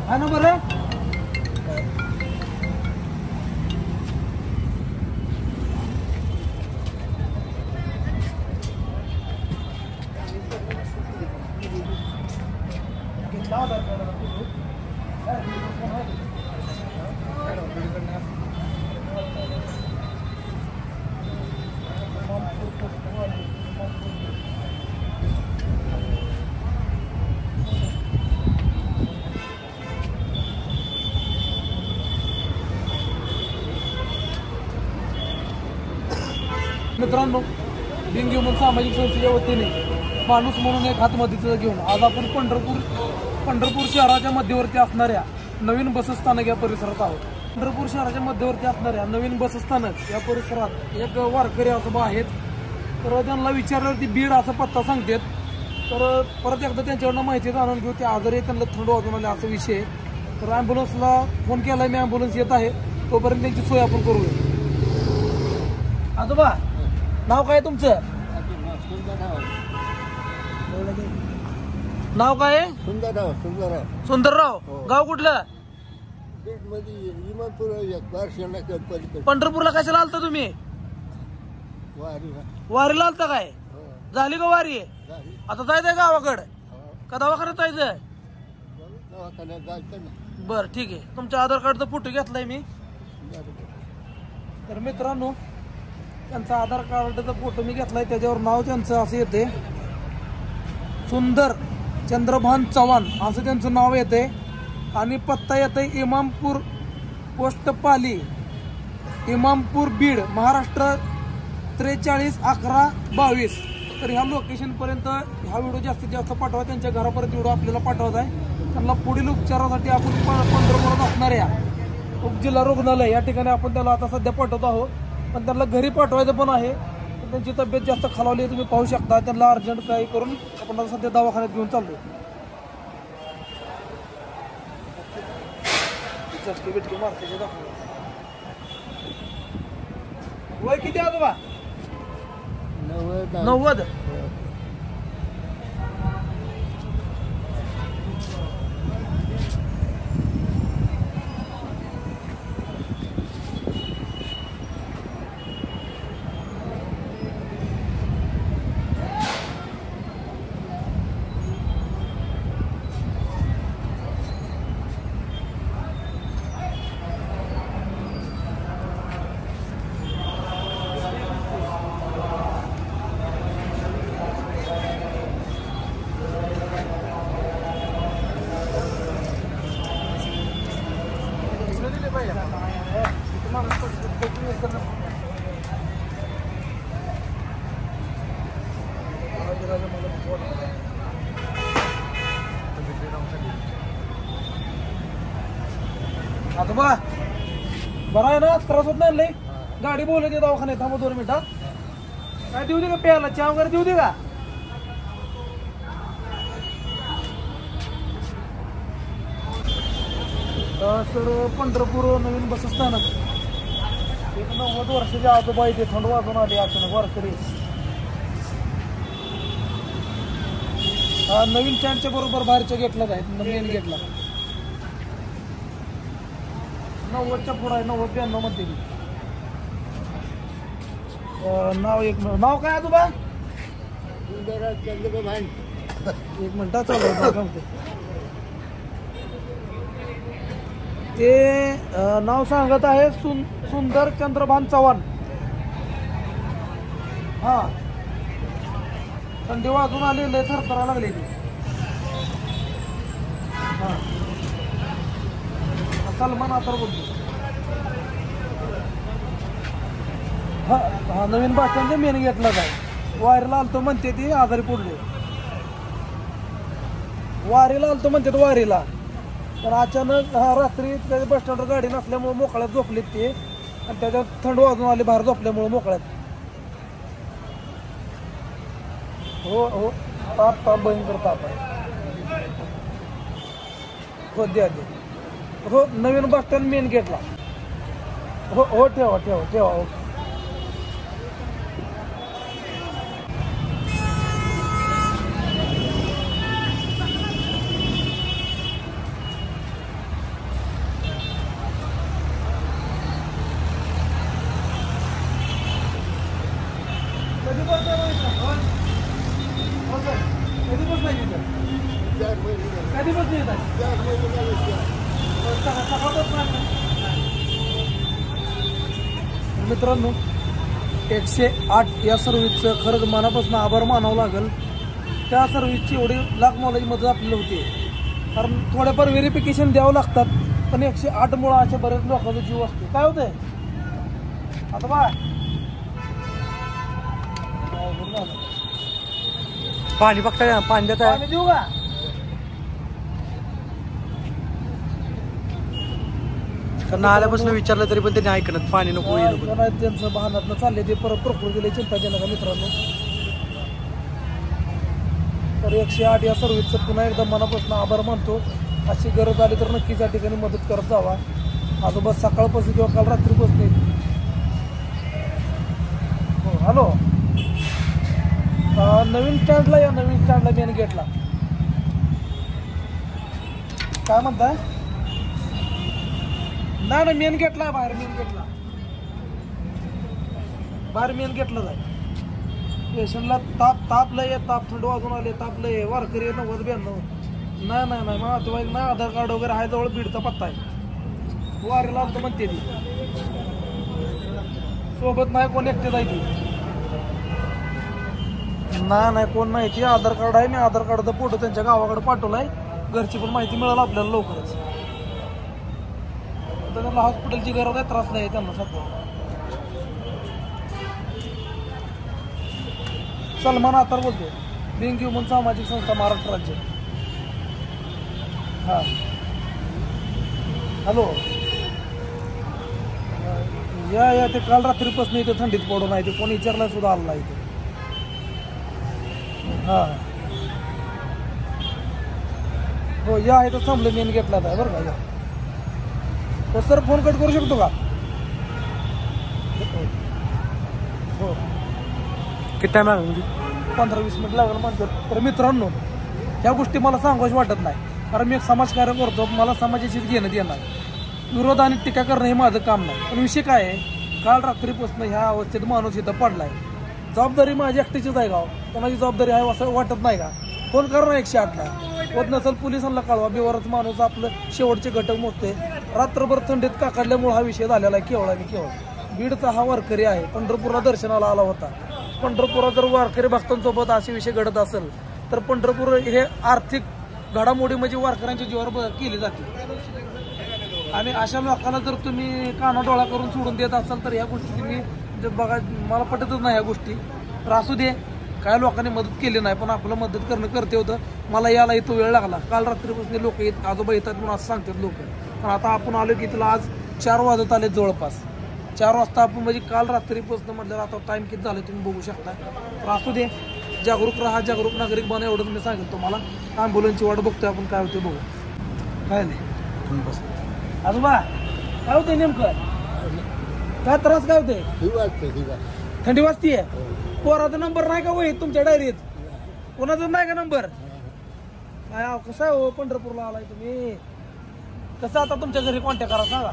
काय नंबर आहे? मित्रांनो, बिंग ह्युमन सामाजिक संस्थेच्या वतीने माणूस म्हणून एक हातमतीचं घेऊन आज आपण पंढरपूर शहराच्या मध्यवर्ती असणाऱ्या नवीन बसस्थानक या परिसरात आहोत. पंढरपूर शहराच्या मध्यवर्ती असणाऱ्या नवीन बसस्थानक या परिसरात एक वारकरी आजोबा आहेत. तर त्यांना विचारल्यावरती बीड असा पत्ता सांगतात. तर परत एकदा त्यांच्याकडनं माहिती जाणून घेऊ. ते आजारी त्यांना थंड वाजून आले असा विषय. तर ॲम्ब्युलन्सला फोन केला मी, ॲम्ब्युलन्स येत आहे, तोपर्यंत त्यांची सोय आपण करूया. आजोबा, नाव काय तुमचं? नाव काय? सुंदरराव. गाव कुठलं? पंढरपूरला कशाला आलता तुम्ही? वारीला आलता काय? झाली का वारी? आता जायचंय गावाकडे का दवाखान्यात जायचं? बर, ठीक आहे. तुमच्या आधार कार्डचा फोटो घेतलाय मी. तर मित्रांनो, त्यांचा आधार कार्डचा फोटो मी घेतलाय. त्याच्यावर नाव त्यांचं असं येते, सुंदर चंद्रभान चव्हाण असं त्यांचं नाव येते. आणि पत्ता येते इमामपूर पोस्ट पाली, इमामपूर, बीड, महाराष्ट्र 431122. तर ह्या लोकेशन पर्यंत हा व्हिडिओ जास्तीत जास्त पाठवा. त्यांच्या घरापर्यंत व्हिडिओ आपल्याला पाठवायचा आहे. त्यांना पुढील उपचारासाठी आपण पंढरपुरात असणाऱ्या उपजिल्हा रुग्णालय या ठिकाणी आपण त्याला आता सध्या पाठवत आहोत. पण त्यांना घरी पाठवायचं पण आहे. त्यांची तब्येत जास्त खालावली आहे, तुम्ही पाहू शकता. त्यांना अर्जंट काही करून आपण सध्या दवाखान्यात घेऊन चाललो. चटके बिटके मारते दाखव. वय किती आजोबा? 90. आजोबा बरं आहे ना? त्रास होत नाही लई? गाडी बोलवते दवाखान्यात. थांबा 2 मिनिटात. काय देऊ दे का प्यायला? चहा वगैरे देऊ दे का? सर, पंढरपूर नवीन बसस्थानक, एक 90 वर्षाच्या आजोबा इथे थंड वाजून आले अचानक वारकरी. नवीन स्टँडच्या बरोबर बाहेरच्या गेटलाच आहेत, मेन गेटला. 90च्या पुढं आहे, 90-92 मध्ये. नाव काय आजोबा? एक मिनिटात चालू सांगतो. ते नाव सांगत आहे सुंदर चंद्रभान चव्हाण. हा, थंडी वाजून आली, लय थरथरा लागली ती. हा, सलमान आता बोलतो. हा नवीन बाटल्यांच्या मेन गेटला जाय वारीला आलतो म्हणते ती आजारी पडले. वारीला आलतो म्हणते वारीला तर अचानक रात्री त्या बस स्टँडवर गाडी नसल्यामुळे मोकळ्यात झोपलीत ते आणि त्याच्यात थंड वाजून आली बाहेर झोपल्यामुळे मोकळ्यात. हो हो ताप भयंकर ताप आहे. हो द्या हो नवीन बस स्टँड मेन गेटला. हो हो ठेवा ठेवा ठेवा. ओके मित्रांनो 108 या सर्व्हिसचं खरंच मनापासून आभार मानावं लागेल. त्या सर्व्हिसची एवढी लाख मोलाची मदत आपल्याला होती कारण थोडेफार व्हेरिफिकेशन द्यावं लागतात पण 108 मुळे अशा बरेच लोकांचा जीव असतो. काय होतंय आता बा पाणी बघताय पाणी देत आहे देऊ का त्यांना आल्यापासून विचारलं तरी पण त्यांनी ऐकणं पाणी नको त्यांचं वाहनातनं चालले ते परत प्रकृतीला चिंताजनक मित्रांनो. तर 108 या सर्व्हिसचं पुन्हा एकदा मनापासून आभार मानतो. अशी गरज आली तर नक्कीच या ठिकाणी मदत करत जावा. आजोबा सकाळपासून किंवा काल रात्रीपासून येते. हो हॅलो नवीन स्टँडला या नवीन स्टँडला मेन गेटला काय म्हणताय. नाही ना मेन गेटला बाहेर मेन गेटला बाहेर मेन गेटला जाय. पेशंटला ताप लय ताप थंड वाजून आले ताप लय वारकरी 90-92 नाही नाही नाही मग तो ना आधार कार्ड वगैरे आहे जवळ बीडचा पत्ता आहे. वारीला आलतो म्हणते ती सोबत नाही कोण एकटे जायची नाही कोण नाही ती आधार कार्ड आहे. मी आधार कार्डचा फोटो त्यांच्या गावाकडे पाठवलाय. घरची पण माहिती मिळाली आपल्याला लवकरच. त्यांना हॉस्पिटलची गरज आहे त्रास नाही त्यांना सध्या. सलमान आता बोलतो बिंग ह्युमन सामाजिक संस्था महाराष्ट्र राज्य. हा हॅलो या ते काल रात्रीपासून इथे थंडीत पडून आहे ते कोणी विचारला सुद्धा आला इथे. हा हो या आहे तर थांबलं मेन गेटला आहे बरं का. या तर सर फोन कट करू शकतो का. हो किती टाइम लागेल 15-20 मिनिट लागेल म्हणतात. तर मित्रांनो ह्या गोष्टी मला सांगायची वाटत नाही कारण मी एक समाजकार्य करतो. मला समाजाशीच घेण्यात येणार विरोध आणि टीका करणं हे माझं काम नाही. पण विषय काय आहे काल रात्रीपासून ह्या अवस्थेत माणूस इथं पडलाय. जबाबदारी माझी एकटीचीच आहे गाव कोणाची जबाबदारी आहे असं वाटत नाही का. फोन करा 108ला होत नसेल पोलिसांना कळवा. बिवारच माणूस आपलं शेवटचे घटक मोजते. रात्रभर थंडीत काकडल्यामुळे हा विषय झालेला आहे. केवळ आणि केवळ बीडचा हा वारकरी आहे. पंढरपूरला दर्शनाला आला होता. पंढरपुरात जर वारकरी भक्तांसोबत असे विषय घडत असेल तर पंढरपूर हे आर्थिक घडामोडी म्हणजे वारकऱ्यांच्या जीवावर केली जाते. आणि अशा लोकांना जर तुम्ही कानाडोळा करून सोडून देत असाल तर ह्या गोष्टी तुम्ही बघा मला पटतच नाही ह्या गोष्टी. तर असू दे काय लोकांनी मदत केली नाही पण आपलं मदत करणं करते होतं. मला याला इथं वेळ लागला. काल रात्रीपासून लोक येत आजोबा येतात म्हणून असं सांगतात लोक. पण आता आपण आलो की तिला आज 4 वाजत आले जवळपास 4 वाजता आपण म्हणजे काल रात्रीपासून म्हटलं आता टाइम किती झालं तुम्ही बघू शकता. तर असू दे जागरूक राहा जागरूक नागरिक बना एवढं मी सांगेल तुम्हाला. ॲम्ब्युलन्सची वाट बघतोय आपण काय होते बघू. काय नाही आजोबा काय होते नेमकं काय त्रास काय होते. थंडी वाजतीये. पोराचा नंबर नाही का वहीत तुमच्या डायरीत कोणाचा नाही का नंबर. काय कसं आहे हो पंढरपूरला आलाय तुम्ही कसं आता तुमच्या घरी कॉन्टॅक्ट करा सांगा.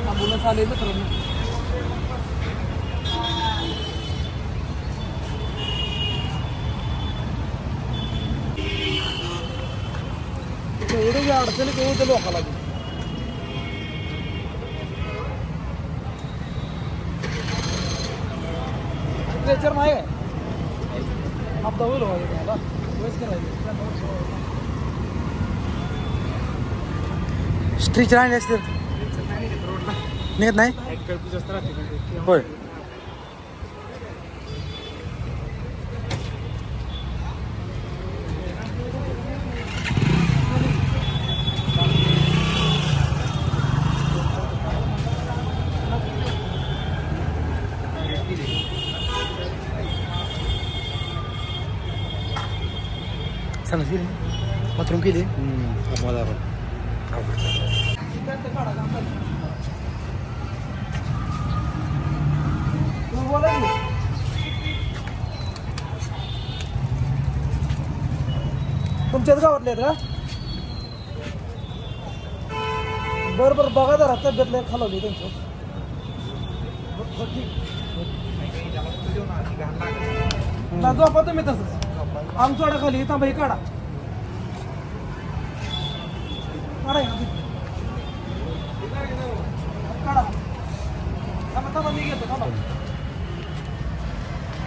ॲम्ब्युलन्स आले मित्रांनो. एवढी अडचणी काही होते लोकांना. स्ट्रेचर नाही आहे आपला होईल व्हायला वयस करायचं स्ट्रीच राहिले असते निघत नाही जास्त राहते होय सांग बाथरूम केली तुमच्याच गावातले आहेत का बरं बरं बघा जरा तब्येतला खालवली त्यांचं झोपा तुम्ही तसंच आमचोडा खाली तांबाई काढा काढा काढा थांबा थांबा मी घेतो थांबा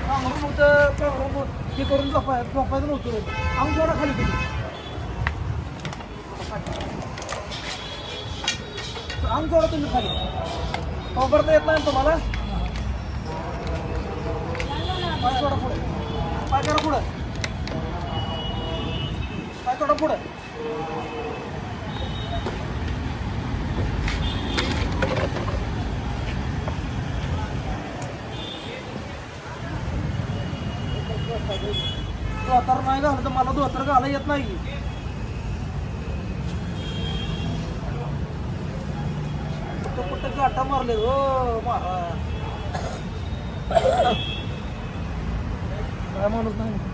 मग हे करून झोपायचं नव्हतं आमचोडा खाली तुम्ही आमचोडा तुम्ही खाली वापरता येत नाही तुम्हाला पाय थोडा पुढे पाय करा पुढे पाय थोडा पुढे धोतर नाही घालत तर मला धोतर घाला येत नाही कुठं कुठं गाठा मारले हो मारा काय माणूस नाही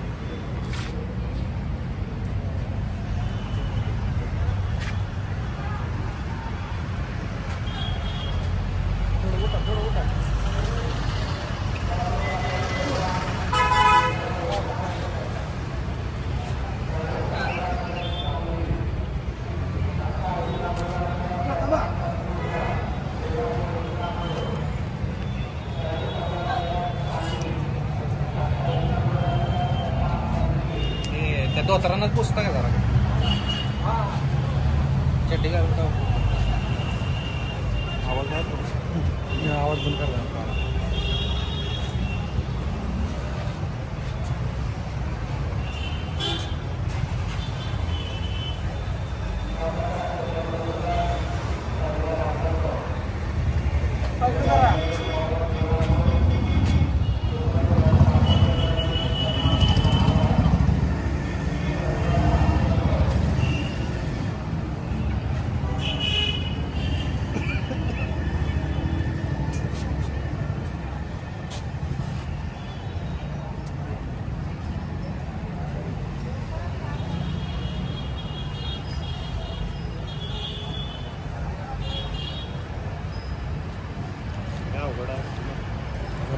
दोतरांनाच पुसता का जरा चड्डी घालून आवाज नाही आवाज बंद करा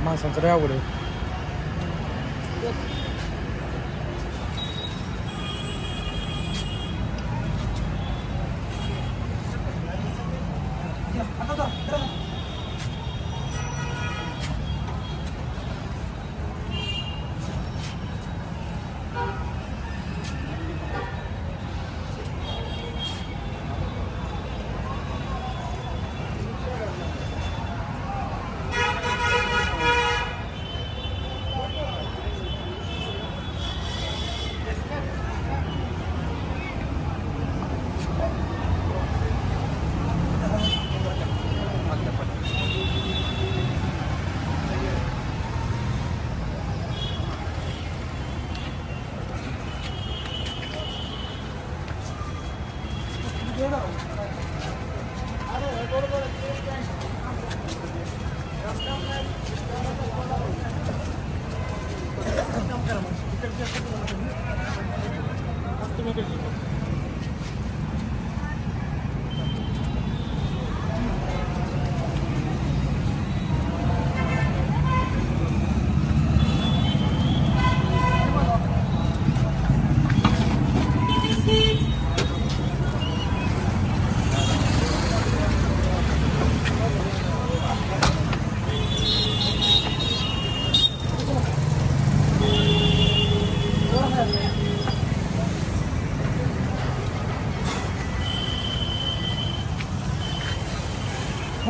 माणसांचं लय अवघड आहे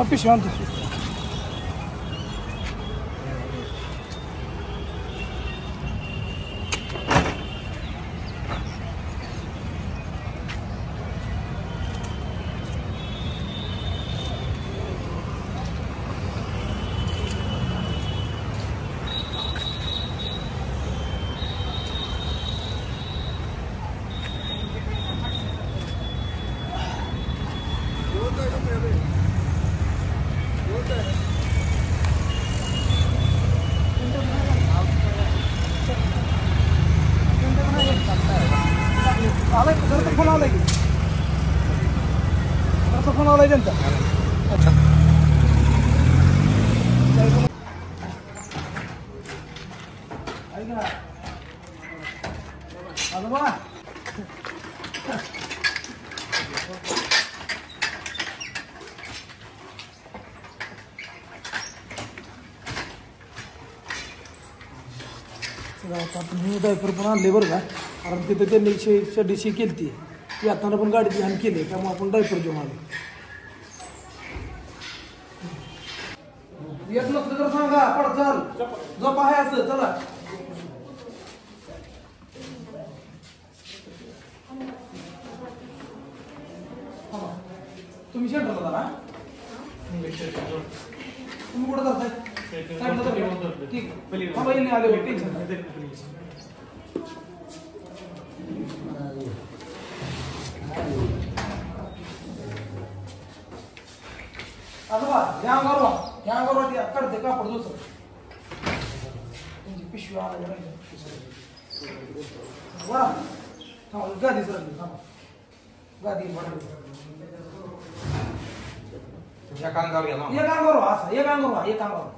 हा पिशव्या आणतो. आलाय घरचा फोन आलाय की घरचा फोन आलाय त्यांचा. ऐक ना आजोबा मी डायपर पण आणले बरं का, कारण तिथं त्यांनी शड्डीशी केली ती येताना पण गाडीत घाण केली, त्यामुळे आपण डायपर घेऊन आलो. येत नसलं तर सांगा पड चाल जप आहे असं. चला तुम्ही शेंटरला जाणार, तुम्ही कुठं जाताय? ठीक आले टेन्शन आजोबा या अंगावर काढते कापड दुसरं त्यांची पिशवी आणायला बरा थांबा गादी सर थांबा गादी एक अंगावर घ्या ना. एक अंगावर असा एक अंगावर एक अंगावर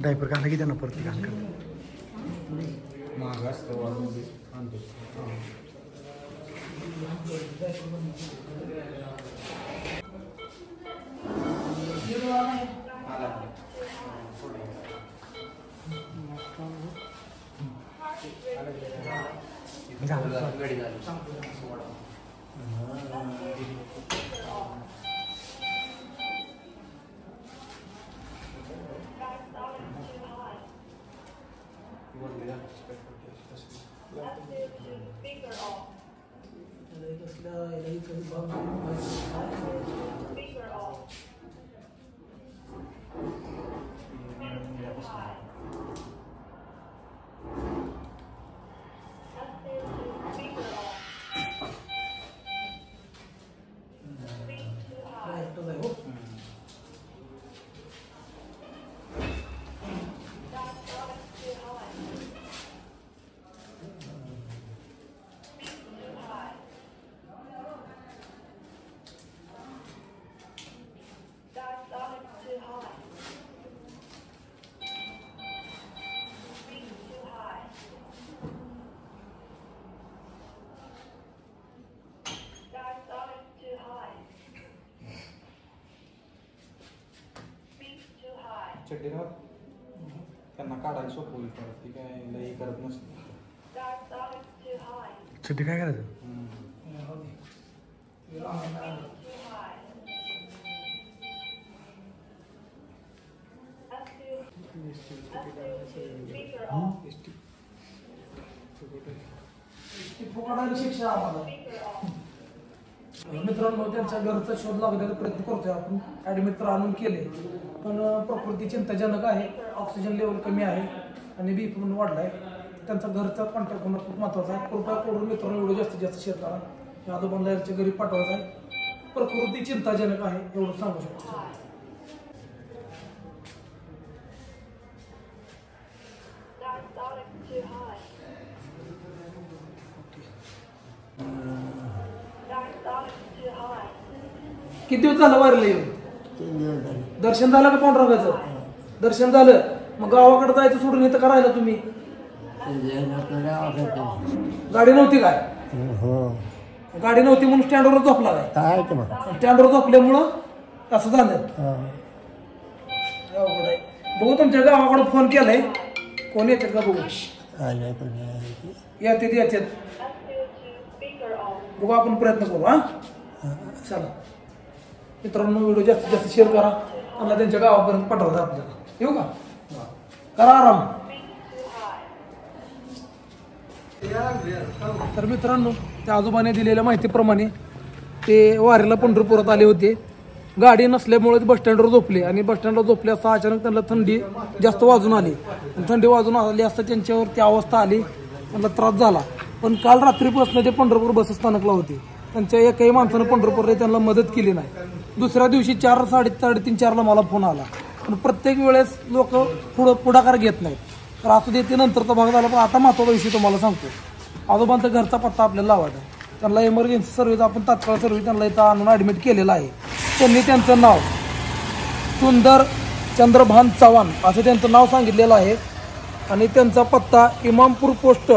डायपर घाला की त्यांना परत घाल कर. महाग असतं वाजून आणतो. चड्डीवर त्यांना काढायला सोपं होईल परत, ती काय लई करत नसते. चड्डी काय करायचं? शिक्षा आम्हाला मित्रांनो त्यांच्या घरचा शोध लागण्याचा प्रयत्न करतोय आपण. ॲडमित्र आणून केले पण प्रकृती चिंताजनक आहे, ऑक्सिजन लेवल कमी आहे आणि बीपी पण वाढला आहे. त्यांचा घरचा कॉन्टॅक्ट होणं खूप महत्त्वाचं आहे. कृपया करून मित्रांनो एवढं जास्तीत जास्त शेअर करा. या आजोबांना यांच्या घरी पाठवायचं आहे. प्रकृती चिंताजनक आहे एवढं सांगू शकतो. किती दिवस झालं वारीला येऊन? दर्शन झालं का पांडुरंगाचं? दर्शन झालं. मग गावाकडे जायचं सोडून इथं करायला तुम्ही? गाडी नव्हती काय? गाडी नव्हती म्हणून स्टँडवर झोपला काय? काय ते मग स्टँडवर झोपल्यामुळं असं झालं. अवघड आहे. बघू तुमच्या गावाकडे फोन केलाय, कोण येतात का बघू. येतात बघू, आपण प्रयत्न करू. हा चला मित्रांनो, व्हिडिओ जास्तीत जास्त शेअर करा आणि त्यांच्या गावापर्यंत पाठवता आपल्याला. येऊ का? करा आराम. तर मित्रांनो, त्या आजोबाने दिलेल्या माहितीप्रमाणे ते वारीला पंढरपुरात आले होते. गाडी नसल्यामुळे बस स्टँडवर झोपले आणि बस स्टँडवर झोपले असता अचानक त्यांना थंडी जास्त वाजून आली आणि थंडी वाजून आली असता त्यांच्यावर ती अवस्था आली, त्यांना त्रास झाला. पण काल रात्रीपासून ते पंढरपूर बस स्थानकला होते. त्यांच्या एकाही माणसानं पंढरपूरला त्यांना मदत केली नाही. दुसऱ्या दिवशी 4, 3:30, 4ला मला फोन आला. पण प्रत्येक वेळेस लोक पुढाकार घेत नाहीत. तर असं ते नंतरचा भाग झाला. पण आता महत्त्वाचा विषय तुम्हाला सांगतो. आजोबांचा घरचा पत्ता आपल्याला लावायचा. त्यांना इमर्जन्सी सर्व्हिस, आपण तात्काळ सर्व्हिस त्यांना इथं आणून ॲडमिट केलेलं आहे. त्यांनी त्यांचं नाव सुंदर चंद्रभान चव्हाण असं त्यांचं नाव सांगितलेलं आहे आणि त्यांचा पत्ता इमामपूर पोस्ट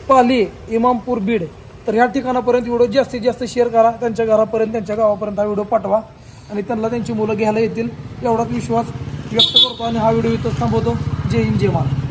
पाली, इमामपूर, बीड. तर ह्या ठिकाणापर्यंत व्हिडिओ जास्तीत जास्त शेअर करा. त्यांच्या घरापर्यंत, त्यांच्या गावापर्यंत हा व्हिडिओ पाठवा आणि त्यांना त्यांची मुलं घ्यायला येतील एवढाच विश्वास व्यक्त करतो आणि हा व्हिडिओ इथंच थांबवतो. जय हिंद, जय महाराष्ट्र.